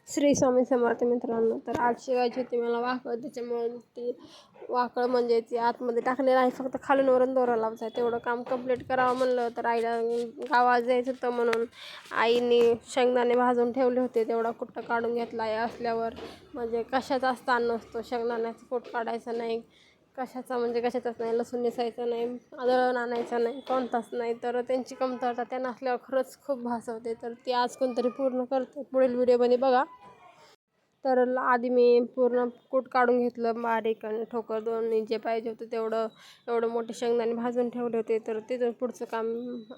श्री स्वामी समर्थ मित्रांनो. तर आज शिवायची होती मला वाकळ, त्याच्यामुळे ती वाकळ म्हणजे ती आतमध्ये टाकली नाही, फक्त खालून वरून दोरा लावायचा. तेवढं काम कंप्लीट करावं म्हणलं तर आईला गावात जायचं होतं म्हणून आईने शेंगदाणे भाजून ठेवले होते. तेवढा कुट्टा काढून घेतला. आई असल्यावर म्हणजे कशाचाच ताण नसतो. शेंगदाण्याचं पोट काढायचं नाही, कशाचा म्हणजे कशाचाच नाही, लसूण नेसायचं नाही, दळण आणायचं नाही, कोणताच नाही. तर त्यांची कमतरता त्या नसल्यावर खरंच खूप भासवते. तर ती आज कोणतरी पूर्ण करते. पुढील व्हिडिओमध्ये बघा. तर आधी मी पूर्ण कूट काढून घेतलं बारीक आणि ठोकर दोन्ही जे पाहिजे होतं तेवढं. एवढं मोठे शेंगदाणे भाजून ठेवले होते. तर तिथून पुढचं काम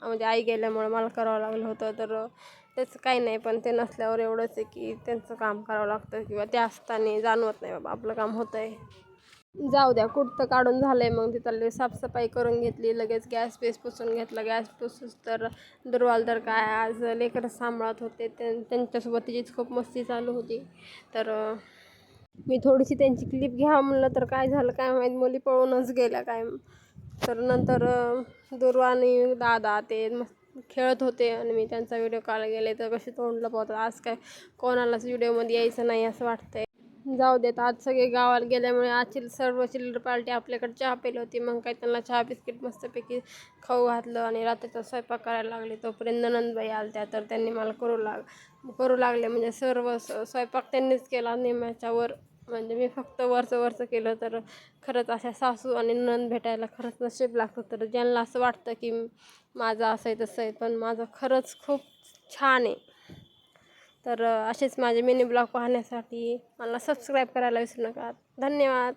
म्हणजे आई गेल्यामुळे मला करावं लागलं होतं. तर त्याचं काही नाही, पण ते नसल्यावर एवढंच आहे की त्यांचं काम करावं लागतं, किंवा ते असताना जाणवत नाही बाबा आपलं काम होतं आहे. जाऊ द्या, कुठं काढून झालं आहे. मग तिथली साफसफाई करून घेतली, लगेच गॅस पेस पुसून घेतला. गॅस पुसूस तर दुर्वाल तर काय आज लेकरं सांभाळत होते, त्यांच्यासोबत तिचीच खूप मस्ती चालू होती. तर मी थोडीशी त्यांची क्लिप घ्यावं म्हणलं तर काय झालं काय माहीत, मुली पळूनच गेल्या काय. तर नंतर दुर्वा आणि दादा ते मस्त खेळत होते आणि मी त्यांचा व्हिडिओ काढायला गेले तर कसे तोंड लपवतात. आज काय कोणालाच व्हिडिओमध्ये यायचं नाही असं वाटतंय. जाऊ देत, आज सगळे गावाला गेल्यामुळे आज सर्व चिल्लर पार्टी आपल्याकडे चहा पेली होती. मग काय त्यांना चहा बिस्किट मस्तपैकी खाऊ घातलं आणि रात्रीचा स्वयंपाक करायला लागले. तोपर्यंत ननंदबाई आल्या, तर त्यांनी मला करू लागले म्हणजे सर्व स्वयंपाक त्यांनीच केला निम्म्याच्या वर. म्हणजे मी फक्त वरचं केलं. तर खरंच अशा सासू आणि नणंद भेटायला खरंच नशीब लागतं. तर ज्यांना असं वाटतं की माझं असं आहे तसं आहे, पण माझं खरंच खूप छान आहे. तर असेच माझे मिनी ब्लॉग पाहण्यासाठी मला सबस्क्राईब करायला विसरू नका. धन्यवाद.